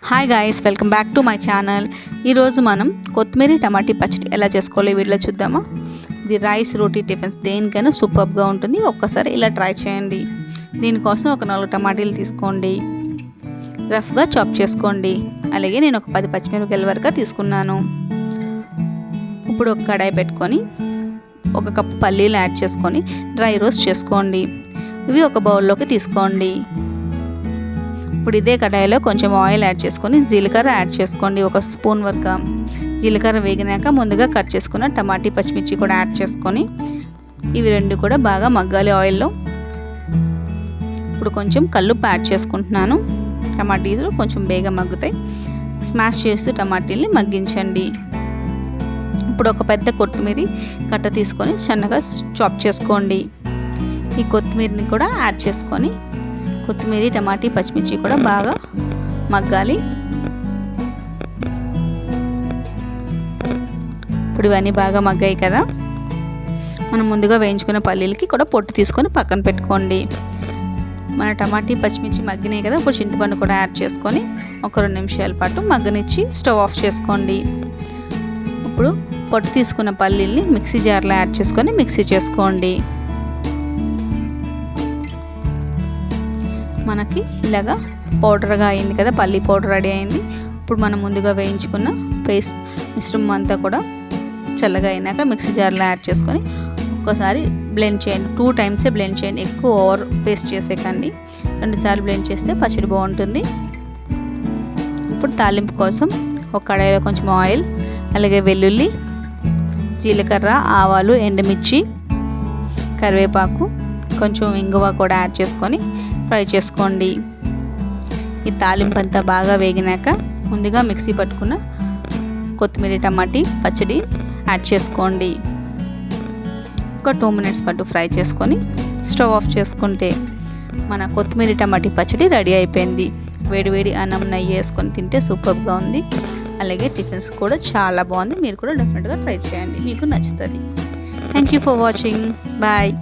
Hi guys, welcome back to my channel. ఈరోజు మనం కొత్తిమీర టమాటీ పచ్చడి ఎలా చేసుకోవాలో ఈ వీడియోలో చూద్దామా. ఇది రైస్, రోటీ, టిఫిన్స్ దేనికైనా సూపర్గా ఉంటుంది. ఒక్కసారి ఇలా ట్రై చేయండి. దీనికోసం ఒక 4 టమాటీలు తీసుకోండి, రఫ్గా చాప్ చేసుకోండి. అలాగే నేను ఒక 10 పచ్చిమిరపకాయల వరకు తీసుకున్నాను. ఇప్పుడు ఒక కడాయి పెట్టుకొని 1 కప్పు పల్లీలు యాడ్ చేసుకొని డ్రై రోస్ట్ చేసుకోండి. ఇవి ఒక బౌల్లోకి తీసుకోండి. ఇప్పుడు ఇదే కడాయిలో కొంచెం ఆయిల్ యాడ్ చేసుకొని జీలకర్ర యాడ్ చేసుకోండి. 1 స్పూన్ వరకు జీలకర్ర వేగినాక ముందుగా కట్ చేసుకున్న టమాటీ, పచ్చిమిర్చి కూడా యాడ్ చేసుకొని ఇవి రెండు కూడా బాగా మగ్గాలి ఆయిల్లో. ఇప్పుడు కొంచెం కల్లుప్పు యాడ్ చేసుకుంటున్నాను. టమాటీలు కొంచెం బేగా మగ్గుతాయి. స్మాష్ చేస్తూ టమాటీల్ని మగ్గించండి. ఇప్పుడు ఒక పెద్ద కొత్తిమీర కట్ట తీసుకొని సన్నగా చాప్ చేసుకోండి. ఈ కొత్తిమీరని కూడా యాడ్ చేసుకొని కొత్తిమీర, టమాటీ, పచ్చిమిర్చి కూడా బాగా మగ్గాలి. ఇప్పుడు ఇవన్నీ బాగా మగ్గాయి కదా. మనం ముందుగా వేయించుకున్న పల్లీలకి కూడా పొట్టు తీసుకొని పక్కన పెట్టుకోండి. మన టమాటీ, పచ్చిమిర్చి మగ్గినాయి కదా. ఇప్పుడు చింతపండు కూడా యాడ్ చేసుకొని ఒక 2 నిమిషాల పాటు మగ్గనిచ్చి స్టవ్ ఆఫ్ చేసుకోండి. ఇప్పుడు పొట్టు తీసుకున్న పల్లీల్ని మిక్సీ జార్లో యాడ్ చేసుకొని మిక్సీ చేసుకోండి. మనకి ఇలాగా పౌడర్గా అయింది కదా, పల్లీ పౌడర్ రెడీ అయింది. ఇప్పుడు మనం ముందుగా వేయించుకున్న పేస్ట్ మిశ్రమం అంతా కూడా చల్లగా అయినాక మిక్సీ జార్లో యాడ్ చేసుకొని ఒక్కసారి బ్లెండ్ చేయండి. 2 టైమ్సే బ్లెండ్ చేయండి. ఎక్కువ ఓవర్ పేస్ట్ చేసేకండి. 2 సార్లు బ్లెండ్ చేస్తే పచ్చడి బాగుంటుంది. ఇప్పుడు తాలింపు కోసం ఒక కడాయిలో కొంచెం ఆయిల్, అలాగే వెల్లుల్లి, జీలకర్ర, ఆవాలు, ఎండుమిర్చి, కరివేపాకు, కొంచెం ఇంగువ కూడా యాడ్ చేసుకొని ఫ్రై చేసుకోండి. ఈ తాలింపు అంతా బాగా వేగినాక ముందుగా మిక్సీ పట్టుకున్న కొత్తిమీర, టమాటీ పచ్చడి యాడ్ చేసుకోండి. ఒక 2 మినిట్స్ పాటు ఫ్రై చేసుకొని స్టవ్ ఆఫ్ చేసుకుంటే మన కొత్తిమీర, టమాటీ పచ్చడి రెడీ అయిపోయింది. వేడి అన్నం, నెయ్యి వేసుకొని తింటే సూపర్గా ఉంది. అలాగే టిఫిన్స్ కూడా చాలా బాగుంది. మీరు కూడా డెఫినెట్గా ట్రై చేయండి, మీకు నచ్చుతుంది. Thank you for watching. Bye.